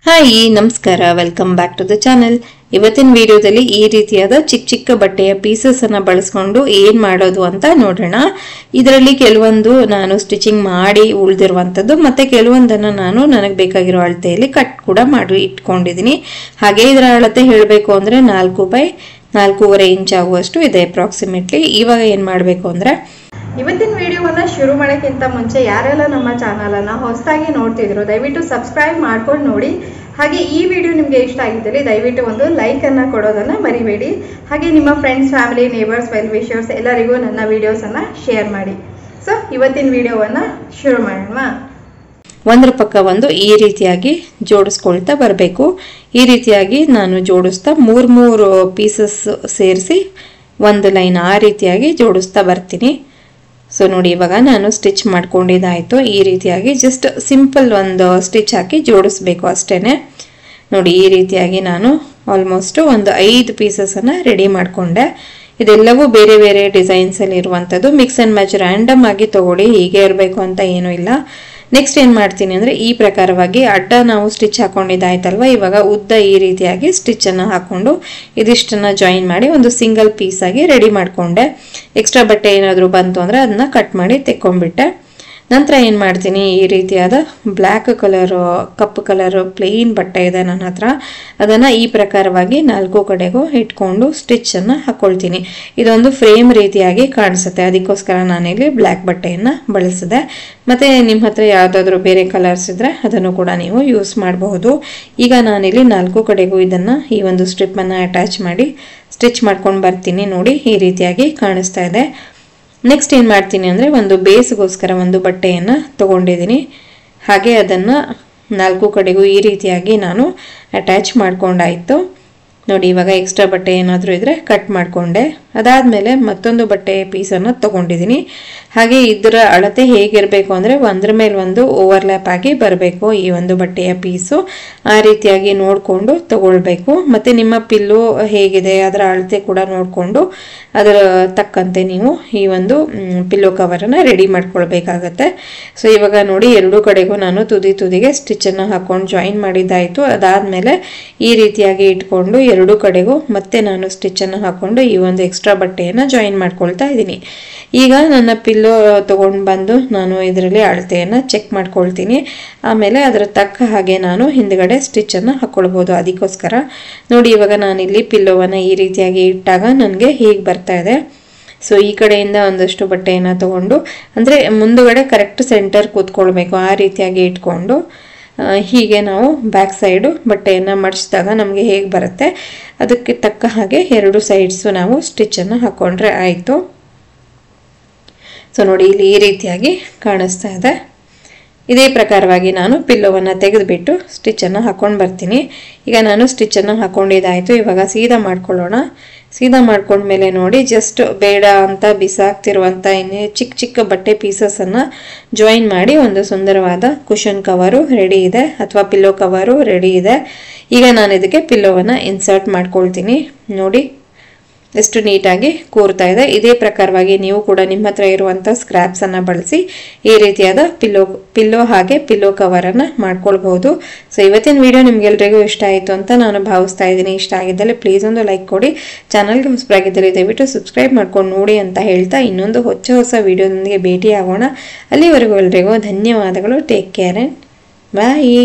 Hi ನಮಸ್ಕಾರ welcome back to the channel. ಇವತ್ತಿನ ವಿಡಿಯೋದಲ್ಲಿ ಈ ರೀತಿಯಾದ ಚಿಕ್ಕ ಚಿಕ್ಕ ಬಟ್ಟೆಯ ಪೀಸಸ್ ಅನ್ನ ಬಳಸ್ಕೊಂಡು ಏನ್ ಮಾಡೋದು ಅಂತ ನೋಡೋಣ. ಇದರಲ್ಲಿ ಕೆಲವೊಂದು ನಾನು ಸ್ಟಿಚಿಂಗ್ ಮಾಡಿ ಉಳಿದಿರುವಂತದ್ದು ಮತ್ತೆ ಕೆಲವೊಂದನ್ನ ನಾನು ನನಗೆ ಬೇಕಾಗಿರೋ ಅಳತೆಯಲ್ಲಿ ಕಟ್ ಕೂಡ ಮಾಡಿ ಇಟ್ಕೊಂಡಿದ್ದೀನಿ. ಹಾಗೆ ಇದರ ಅಳತೆ ಹೇಳಬೇಕು ಅಂದ್ರೆ 4 by 4.5 ಇಂಚ್ ಆಗುವಷ್ಟು ಇದೆ ಅಪ್ರಾಕ್ಸಿಮೇಟ್ಲಿ. ಇವಾಗ ಏನ್ ಮಾಡಬೇಕು ಅಂದ್ರೆ ಇವತ್ತಿನ ವಿಡಿಯೋವನ್ನ ಶುರು ಮಾಡೋಕ್ಕಿಂತ ಮುಂಚೆ ಯಾರೆಲ್ಲ ನಮ್ಮ ಚಾನಲ್ ಅನ್ನ ಹೊಸದಾಗಿ ನೋಡ್ತಿದ್ರು ದಯವಿಟ್ಟು ಸಬ್ಸ್ಕ್ರೈಬ್ ಮಾಡ್ಕೊಂಡು ನೋಡಿ. ಹಾಗೆ ಈ ವಿಡಿಯೋ ನಿಮಗೆ ಇಷ್ಟ ಆಗಿದ್ದಲ್ಲಿ ದಯವಿಟ್ಟು ಒಂದು ಲೈಕ್ ಅನ್ನ ಕೊಡೋದನ್ನ ಮರಿಬೇಡಿ. ಹಾಗೆ ನಿಮ್ಮ friends, family, neighbours, well wishers ಎಲ್ಲರಿಗೂ ನನ್ನ ವಿಡಿಯೋಸ್ ಅನ್ನ ಶೇರ್ ಮಾಡಿ. ಸೊ ಇವತ್ತಿನ ವಿಡಿಯೋವನ್ನ ಶುರು ಮಾಡೋಣ. ಒಂದರ ಪಕ್ಕ ಒಂದು ಈ ರೀತಿಯಾಗಿ ಜೋಡಿಸ್ಕೊಳ್ತಾ ಬರಬೇಕು. ಈ ರೀತಿಯಾಗಿ ನಾನು ಜೋಡಿಸ್ತಾ ಮೂರು ಪೀಸಸ್ ಸೇರಿಸಿ ಒಂದು ಲೈನ್ ಆ ರೀತಿಯಾಗಿ ಜೋಡಿಸ್ತಾ ಬರ್ತೀನಿ. ಸೊ ನೋಡಿ, ಇವಾಗ ನಾನು ಸ್ಟಿಚ್ ಮಾಡ್ಕೊಂಡಿದ್ದಾಯ್ತು. ಈ ರೀತಿಯಾಗಿ ಜಸ್ಟ್ ಸಿಂಪಲ್ ಒಂದು ಸ್ಟಿಚ್ ಹಾಕಿ ಜೋಡಿಸ್ಬೇಕು ಅಷ್ಟೇನೆ. ನೋಡಿ, ಈ ರೀತಿಯಾಗಿ ನಾನು ಆಲ್ಮೋಸ್ಟ್ ಒಂದು 5 ಪೀಸಸ್ ಅನ್ನ ರೆಡಿ ಮಾಡ್ಕೊಂಡೆ. ಇದೆಲ್ಲವೂ ಬೇರೆ ಬೇರೆ ಡಿಸೈನ್ಸ್ ಅಲ್ಲಿ ಇರುವಂತದ್ದು. ಮಿಕ್ಸ್ ಅಂಡ್ ಮ್ಯಾಚ್ ರ್ಯಾಂಡಮ್ ಆಗಿ ತಗೊಳ್ಳಿ, ಹೀಗೆ ಇರಬೇಕು ಅಂತ ಏನೂ ಇಲ್ಲ. ನೆಕ್ಸ್ಟ್ ಏನ್ ಮಾಡ್ತೀನಿ ಅಂದ್ರೆ ಈ ಪ್ರಕಾರವಾಗಿ ಅಡ್ಡ ನಾವು ಸ್ಟಿಚ್ ಹಾಕೊಂಡಿದ್ದಾಯ್ತಲ್ವಾ, ಇವಾಗ ಉದ್ದ ಈ ರೀತಿಯಾಗಿ ಸ್ಟಿಚ್ ಅನ್ನ ಹಾಕೊಂಡು ಇದಿಷ್ಟನ್ನ ಜಾಯಿನ್ ಮಾಡಿ ಒಂದು ಸಿಂಗಲ್ ಪೀಸ್ ಆಗಿ ರೆಡಿ ಮಾಡ್ಕೊಂಡೆ. ಎಕ್ಸ್ಟ್ರಾ ಬಟ್ಟೆ ಏನಾದ್ರು ಬಂತು ಅಂದ್ರೆ ಅದನ್ನ ಕಟ್ ಮಾಡಿ ತೆಕ್ಕೊಂಡ್ಬಿಟ್ಟೆ. ನಂತರ ಏನ್ ಮಾಡ್ತೀನಿ, ಈ ರೀತಿಯಾದ ಬ್ಲ್ಯಾಕ್ ಕಲರ್, ಕಪ್ಪು ಕಲರ್ ಪ್ಲೇನ್ ಬಟ್ಟೆ ಇದೆ ನನ್ನ ಹತ್ರ. ಅದನ್ನ ಈ ಪ್ರಕಾರವಾಗಿ 4 ಕಡೆಗೂ ಇಟ್ಕೊಂಡು ಸ್ಟಿಚ್ ಅನ್ನ ಹಾಕೊಳ್ತೀನಿ. ಇದೊಂದು ಫ್ರೇಮ್ ರೀತಿಯಾಗಿ ಕಾಣಿಸುತ್ತೆ, ಅದಕ್ಕೋಸ್ಕರ ನಾನಿಲ್ಲಿ ಬ್ಲ್ಯಾಕ್ ಬಟ್ಟೆಯನ್ನ ಬಳಸಿದೆ. ಮತ್ತೆ ನಿಮ್ಮ ಹತ್ರ ಯಾವ್ದಾದ್ರು ಬೇರೆ ಕಲರ್ಸ್ ಇದ್ರೆ ಅದನ್ನು ಕೂಡ ನೀವು ಯೂಸ್ ಮಾಡಬಹುದು. ಈಗ ನಾನಿಲ್ಲಿ 4 ಕಡೆಗೂ ಇದನ್ನ ಈ ಒಂದು ಸ್ಟ್ರಿಪ್ ಅನ್ನ ಅಟ್ಯಾಚ್ ಮಾಡಿ ಸ್ಟಿಚ್ ಮಾಡ್ಕೊಂಡು ಬರ್ತೀನಿ. ನೋಡಿ, ಈ ರೀತಿಯಾಗಿ ಕಾಣಿಸ್ತಾ ಇದೆ. ನೆಕ್ಸ್ಟ್ ಏನ್ ಮಾಡ್ತೀನಿ ಅಂದ್ರೆ ಒಂದು ಬೇಸ್ಗೋಸ್ಕರ ಒಂದು ಬಟ್ಟೆಯನ್ನ ತಗೊಂಡಿದ್ದೀನಿ. ಹಾಗೆ ಅದನ್ನ 4 ಕಡೆಗೂ ಈ ರೀತಿಯಾಗಿ ನಾನು ಅಟ್ಯಾಚ್ ಮಾಡ್ಕೊಂಡಾಯ್ತು. ನೋಡಿ, ಇವಾಗ ಎಕ್ಸ್ಟ್ರಾ ಬಟ್ಟೆ ಏನಾದರೂ ಇದ್ರೆ ಕಟ್ ಮಾಡ್ಕೊಂಡೆ. ಅದಾದ್ಮೇಲೆ ಮತ್ತೊಂದು ಬಟ್ಟೆ ಪೀಸನ್ನು ತಗೊಂಡಿದ್ದೀನಿ. ಹಾಗೆ ಇದರ ಅಳತೆ ಹೇಗಿರಬೇಕು ಅಂದ್ರೆ ಒಂದ್ರ ಮೇಲೆ ಒಂದು ಓವರ್ಲ್ಯಾಪ್ ಆಗಿ ಬರಬೇಕು ಈ ಒಂದು ಬಟ್ಟೆಯ ಪೀಸು. ಆ ರೀತಿಯಾಗಿ ನೋಡಿಕೊಂಡು ತಗೊಳ್ಬೇಕು. ಮತ್ತೆ ನಿಮ್ಮ ಪಿಲ್ಲೋ ಹೇಗಿದೆ ಅದರ ಅಳತೆ ಕೂಡ ನೋಡಿಕೊಂಡು ಅದರ ತಕ್ಕಂತೆ ನೀವು ಈ ಒಂದು ಪಿಲ್ಲೋ ಕವರನ್ನು ರೆಡಿ ಮಾಡ್ಕೊಳ್ಬೇಕಾಗತ್ತೆ. ಸೊ ಇವಾಗ ನೋಡಿ, 2 ಕಡೆಗೂ ನಾನು ತುದಿಗೆ ಸ್ಟಿಚನ್ನು ಹಾಕೊಂಡು ಜಾಯಿನ್ ಮಾಡಿದ್ದಾಯಿತು. ಅದಾದ್ಮೇಲೆ ಈ ರೀತಿಯಾಗಿ ಇಟ್ಕೊಂಡು 2 ಕಡೆಗೂ ಮತ್ತೆ ನಾನು ಸ್ಟಿಚನ್ನು ಹಾಕೊಂಡು ಈ ಒಂದು ಎಕ್ಸ್ಟ್ರಾ ಬಟ್ಟೆಯನ್ನು ಜಾಯಿನ್ ಮಾಡ್ಕೊಳ್ತಾ ಇದ್ದೀನಿ. ಈಗ ನನ್ನ ಪಿಲ್ಲೋ ತಗೊಂಡು ಬಂದು ನಾನು ಇದರಲ್ಲಿ ಅಳತೆಯನ್ನು ಚೆಕ್ ಮಾಡ್ಕೊಳ್ತೀನಿ. ಆಮೇಲೆ ಅದರ ತಕ್ಕ ಹಾಗೆ ನಾನು ಹಿಂದ್ಗಡೆ ಸ್ಟಿಚನ್ನು ಹಾಕೊಳ್ಬೋದು. ಅದಕ್ಕೋಸ್ಕರ ನೋಡಿ, ಇವಾಗ ನಾನಿಲ್ಲಿ ಪಿಲ್ಲೋವನ್ನು ಈ ರೀತಿಯಾಗಿ ಇಟ್ಟಾಗ ನನಗೆ ಹೀಗೆ ಬರ್ತಾ ಇದೆ. ಸೊ ಈ ಕಡೆಯಿಂದ ಒಂದಷ್ಟು ಬಟ್ಟೆಯನ್ನು ತಗೊಂಡು ಅಂದರೆ ಮುಂದುಗಡೆ ಕರೆಕ್ಟ್ ಸೆಂಟರ್ ಕೂತ್ಕೊಳ್ಬೇಕು, ಆ ರೀತಿಯಾಗಿ ಇಟ್ಕೊಂಡು ಹೀಗೆ ನಾವು ಬ್ಯಾಕ್ ಸೈಡು ಬಟ್ಟೆಯನ್ನು ಮಡಿಸಿದಾಗ ನಮಗೆ ಹೇಗೆ ಬರುತ್ತೆ ಅದಕ್ಕೆ ತಕ್ಕ ಹಾಗೆ 2 ಸೈಡ್ಸು ನಾವು ಸ್ಟಿಚನ್ನು ಹಾಕೊಂಡ್ರೆ ಆಯಿತು. ಸೊ ನೋಡಿ, ಇಲ್ಲಿ ಈ ರೀತಿಯಾಗಿ ಕಾಣಿಸ್ತಾ ಇದೆ. ಇದೇ ಪ್ರಕಾರವಾಗಿ ನಾನು ಪಿಲ್ಲೋವನ್ನು ತೆಗೆದುಬಿಟ್ಟು ಸ್ಟಿಚನ್ನು ಹಾಕೊಂಡು ಬರ್ತೀನಿ. ಈಗ ನಾನು ಸ್ಟಿಚನ್ನು ಹಾಕೊಂಡಿದ್ದಾಯಿತು. ಇವಾಗ ಸೀದಾ ಮಾಡ್ಕೊಳ್ಳೋಣ. ಸೀದಾ ಮಾಡ್ಕೊಂಡ್ಮೇಲೆ ನೋಡಿ, ಜಸ್ಟ್ ಬೇಡ ಅಂತ ಬಿಸಾಕ್ತಿರುವಂಥ ಇನ್ನೇ ಚಿಕ್ಕ ಚಿಕ್ಕ ಬಟ್ಟೆ ಪೀಸಸನ್ನು ಜಾಯಿನ್ ಮಾಡಿ ಒಂದು ಸುಂದರವಾದ ಕುಷನ್ ಕವರು ರೆಡಿ ಇದೆ, ಅಥವಾ ಪಿಲ್ಲೋ ಕವರು ರೆಡಿ ಇದೆ. ಈಗ ನಾನು ಇದಕ್ಕೆ ಪಿಲ್ಲೋವನ್ನು ಇನ್ಸರ್ಟ್ ಮಾಡ್ಕೊಳ್ತೀನಿ. ನೋಡಿ ಎಷ್ಟು ನೀಟಾಗಿ ಕೂರ್ತಾ ಇದೆ. ಇದೇ ಪ್ರಕಾರವಾಗಿ ನೀವು ಕೂಡ ನಿಮ್ಮ ಹತ್ರ ಇರುವಂಥ ಸ್ಕ್ರಾಪ್ಸನ್ನು ಬಳಸಿ ಈ ರೀತಿಯಾದ ಪಿಲ್ಲೋ ಹಾಗೆ ಪಿಲ್ಲೋ ಕವರನ್ನು ಮಾಡ್ಕೊಳ್ಬಹುದು. ಸೊ ಇವತ್ತಿನ ವಿಡಿಯೋ ನಿಮ್ಗೆಲ್ರಿಗೂ ಇಷ್ಟ ಆಯಿತು ಅಂತ ನಾನು ಭಾವಿಸ್ತಾ ಇದ್ದೀನಿ. ಇಷ್ಟ ಆಗಿದ್ದಲ್ಲಿ ಪ್ಲೀಸ್ ಒಂದು ಲೈಕ್ ಕೊಡಿ. ಚಾನಲ್ಗೆ ಹೊಸಬರಾಗಿದ್ದಲ್ಲಿ ದಯವಿಟ್ಟು ಸಬ್ಸ್ಕ್ರೈಬ್ ಮಾಡ್ಕೊಂಡು ನೋಡಿ ಅಂತ ಹೇಳ್ತಾ ಇನ್ನೊಂದು ಹೊಸ ವಿಡಿಯೋದೊಂದಿಗೆ ಭೇಟಿ ಆಗೋಣ. ಅಲ್ಲಿವರೆಗೂ ಎಲ್ರಿಗೂ ಧನ್ಯವಾದಗಳು. Take care and bye.